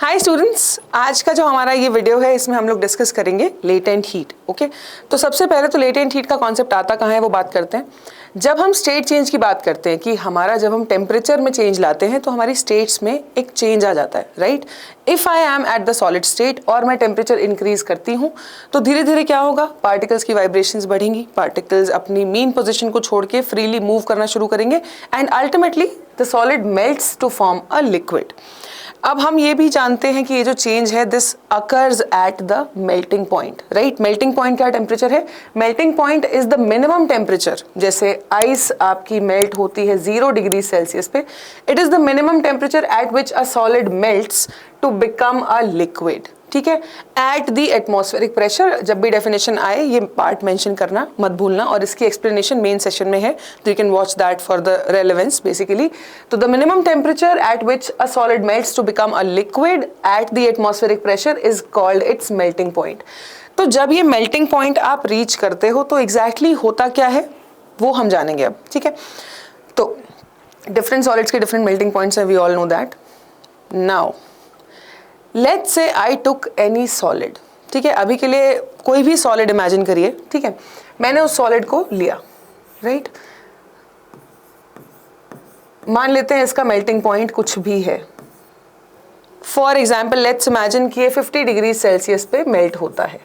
Hi students, आज का जो हमारा ये वीडियो है इसमें हम लोग डिस्कस करेंगे लेटेंट हीट। ओके, तो सबसे पहले तो लेटेंट हीट का कॉन्सेप्ट आता कहाँ है वो बात करते हैं। जब हम स्टेट चेंज की बात करते हैं कि हमारा जब हम टेम्परेचर में चेंज लाते हैं तो हमारी स्टेट्स में एक चेंज आ जाता है, right. If I am at the solid state और मैं टेम्परेचर इंक्रीज करती हूँ तो धीरे धीरे क्या होगा, पार्टिकल्स की वाइब्रेशंस बढ़ेंगी, पार्टिकल्स अपनी मीन पोजिशन को छोड़ के फ्रीली मूव करना शुरू करेंगे and ultimately the solid melts to form a liquid. अब हम ये भी जानते हैं कि ये जो चेंज है this occurs at the melting point, right. Melting point क्या टेम्परेचर है? Melting point is the minimum temperature. जैसे आइस आपकी मेल्ट होती है 0 डिग्री सेल्सियस पे, it is the minimum temperature at which a solid melts to become a liquid, ठीक है। Eight the atmospheric pressure, जब भी डेफिनेशन आए ये पार्ट मेंशन करना मत भूलना, और इसकी एक्सप्लेनेशन मेन सेशन में है, तो you can watch that for the relevance basically. तो the minimum temperature at which a solid melts to become a liquid at the atmospheric pressure is called its melting point. तो जब ये melting point आप reach करते हो तो exactly होता क्या है वो हम जानेंगे अब, ठीक है। तो डिफरेंट सॉलिड्स के डिफरेंट मेल्टिंग पॉइंट्स हैं, we all know that. Now let's say I took any solid, ठीक है। अभी के लिए कोई भी सॉलिड इमेजिन करिए, ठीक है। मैंने उस सॉलिड को लिया, राइट। मान लेते हैं इसका मेल्टिंग पॉइंट कुछ भी है। फॉर एग्जाम्पल लेट्स इमेजिन कि ये 50 डिग्री सेल्सियस पे मेल्ट होता है।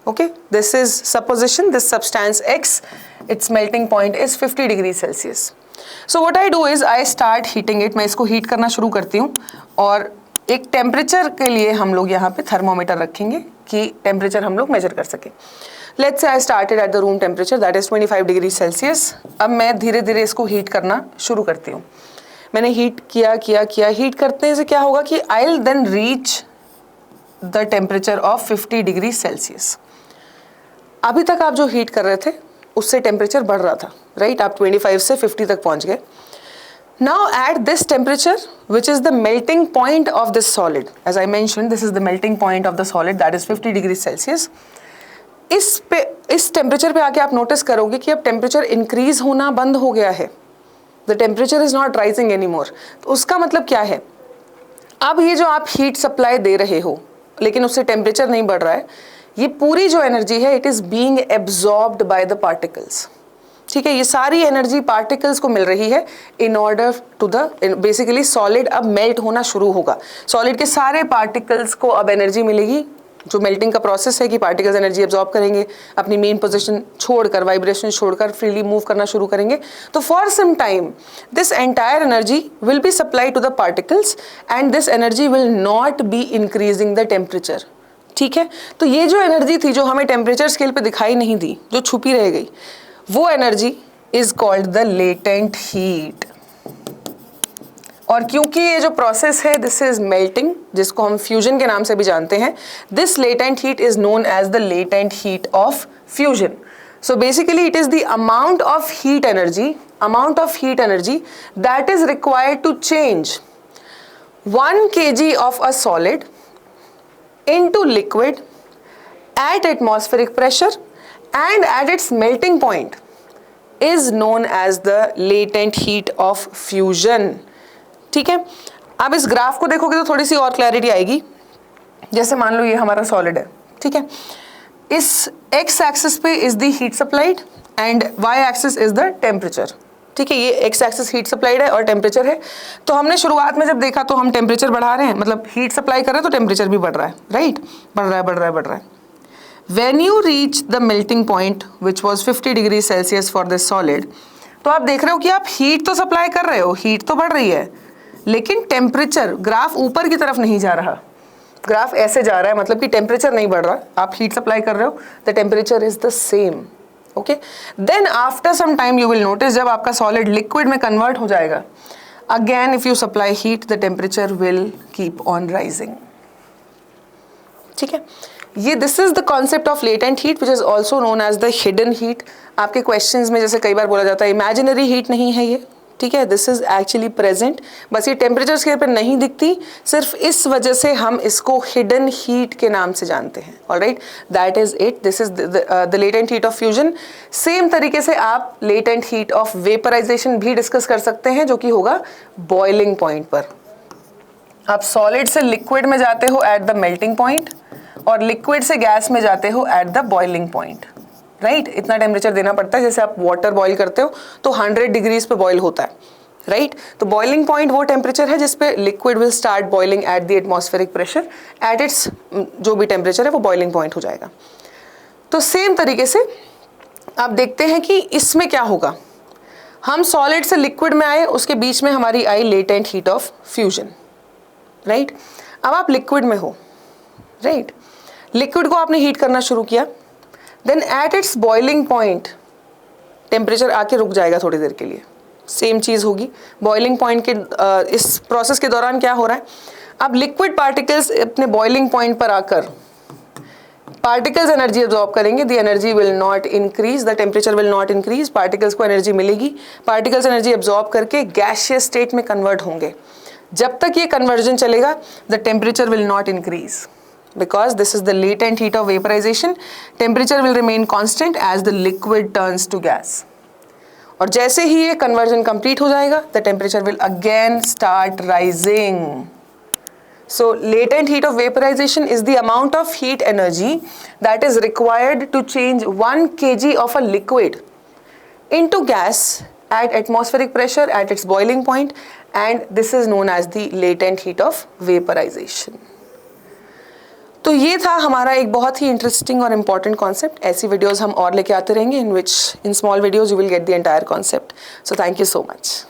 Okay, this is supposition, this substance x, it's melting point is 50 degree Celsius. So what I do is I start heating it, मैं इसको हीट करना शुरू करती हूँ और एक टेम्परेचर के लिए हम लोग यहाँ पे थर्मोमीटर रखेंगे कि टेम्परेचर हम लोग मेजर कर सकें। Let's say I started at the room temperature that is 25 degree Celsius. अब मैं धीरे धीरे इसको हीट करना शुरू करती हूँ। मैंने हीट किया, हीट करने से क्या होगा कि I will then reach the temperature of 50 degree Celsius. अभी तक आप जो हीट कर रहे थे उससे टेम्परेचर बढ़ रहा था, राइट। आप 25 से 50 तक पहुँच गए। Now at this temperature, which is the melting point of this solid, as I mentioned, this is the melting point of the solid that is 50 degrees Celsius. इस टेम्परेचर पे आके आप नोटिस करोगे कि अब टेम्परेचर इंक्रीज होना बंद हो गया है। The temperature is not rising anymore. तो उसका मतलब क्या है? अब ये जो आप हीट सप्लाई दे रहे हो लेकिन उससे टेम्परेचर नहीं बढ़ रहा है, ये पूरी जो एनर्जी है it is being absorbed by the particles, ठीक है। ये सारी एनर्जी पार्टिकल्स को मिल रही है in order to the basically solid अब मेल्ट होना शुरू होगा। सॉलिड के सारे पार्टिकल्स को अब एनर्जी मिलेगी, जो मेल्टिंग का प्रोसेस है कि पार्टिकल्स एनर्जी एब्जॉर्ब करेंगे, अपनी मेन पोजीशन छोड़कर, वाइब्रेशन छोड़कर फ्रीली मूव करना शुरू करेंगे। तो for some time this entire energy will be supply to the particles and this energy will not be increasing the temperature, ठीक है। तो ये जो एनर्जी थी जो हमें टेम्परेचर स्केल पे दिखाई नहीं दी, जो छुपी रह गई, वो energy is called the latent heat. और क्योंकि ये जो प्रोसेस है दिस इज मेल्टिंग, जिसको हम फ्यूजन के नाम से भी जानते हैं, this latent heat is known as the latent heat of fusion. So basically it is the amount of heat energy that is required to change 1 kg of a solid into liquid at atmospheric pressure and at its melting point is known as the latent heat of fusion, ठीक है। अब इस graph को देखोगे तो थोड़ी सी और clarity आएगी। जैसे मान लो ये हमारा सॉलिड है, ठीक है। इस x एक्सिस पे is the heat supplied and y axis is the temperature, ठीक है। ये x एक्सिस हीट सप्लाइड है और टेम्परेचर है। तो हमने शुरुआत में जब देखा तो हम टेम्परेचर बढ़ा रहे हैं, मतलब हीट सप्लाई कर रहे हैं तो टेम्परेचर भी बढ़ रहा है, राइट। बढ़ रहा है। When you reach the melting point which was 50 degree Celsius for this solid, तो आप देख रहे हो कि आप हीट तो सप्लाई कर रहे हो, हीट तो बढ़ रही है, लेकिन टेम्परेचर, ग्राफ ऊपर की तरफ नहीं जा रहा, ग्राफ ऐसे जा रहा है, मतलब कि टेम्परेचर नहीं बढ़ रहा। आप हीट सप्लाई कर रहे हो, the temperature is the same, okay. Then after some time you will notice जब आपका सॉलिड लिक्विड में कन्वर्ट हो जाएगा, again if you supply heat the temperature will keep on rising, ठीक है। ये this is the concept of latent heat which is also known as the hidden heat. आपके questions में जैसे कई बार बोला जाता है इमेजिनरी हीट नहीं है ये, ठीक है। दिस इज एक्चुअली प्रेजेंट, बस ये टेम्परेचर स्केल पर नहीं दिखती, सिर्फ इस वजह से हम इसको हिडन हीट के नाम से जानते हैं। Alright, that is it, this is the latent heat of fusion. Same तरीके से आप लेटेंट हीट ऑफ वेपराइजेशन भी डिस्कस कर सकते हैं, जो कि होगा बॉइलिंग पॉइंट पर। आप सॉलिड से लिक्विड में जाते हो एट द मेल्टिंग पॉइंट और लिक्विड से गैस में जाते हो at the boiling point, right. इतना टेम्परेचर देना पड़ता है, जैसे आप वाटर बॉईल करते हो तो 100 डिग्रीज पे बॉईल होता है, राइट। तो बॉइलिंग पॉइंट वो टेम्परेचर है जिसपे liquid will start boiling eight the atmospheric pressure, at its जो भी टेम्परेचर है वो बॉइलिंग पॉइंट हो जाएगा। तो सेम तरीके से आप देखते हैं कि इसमें क्या होगा, हम सॉलिड से लिक्विड में आए, उसके बीच में हमारी आई latent heat of fusion, right. अब आप लिक्विड में हो, राइट, लिक्विड को आपने हीट करना शुरू किया, then at its boiling point temperature आके रुक जाएगा थोड़ी देर के लिए। सेम चीज़ होगी बॉइलिंग पॉइंट के इस प्रोसेस के दौरान क्या हो रहा है, अब लिक्विड पार्टिकल्स अपने बॉइलिंग पॉइंट पर आकर पार्टिकल्स एनर्जी एब्जॉर्ब करेंगे, the energy will not increase, the temperature will not increase, particles को एनर्जी मिलेगी, पार्टिकल्स एनर्जी एब्जॉर्ब करके गैसियस स्टेट में कन्वर्ट होंगे। जब तक ये कन्वर्जन चलेगा the temperature will not increase because this is the latent heat of vaporization. Temperature will remain constant as the liquid turns to gas. और जैसे ही ये conversion complete हो जाएगा the temperature will again start rising. So latent heat of vaporization is the amount of heat energy that is required to change 1 kg of a liquid into gas at atmospheric pressure at its boiling point, and this is known as the latent heat of vaporization. तो ये था हमारा एक बहुत ही interesting और important concept. ऐसी videos हम और लेके आते रहेंगे in which in small videos you will get the entire concept. So thank you so much.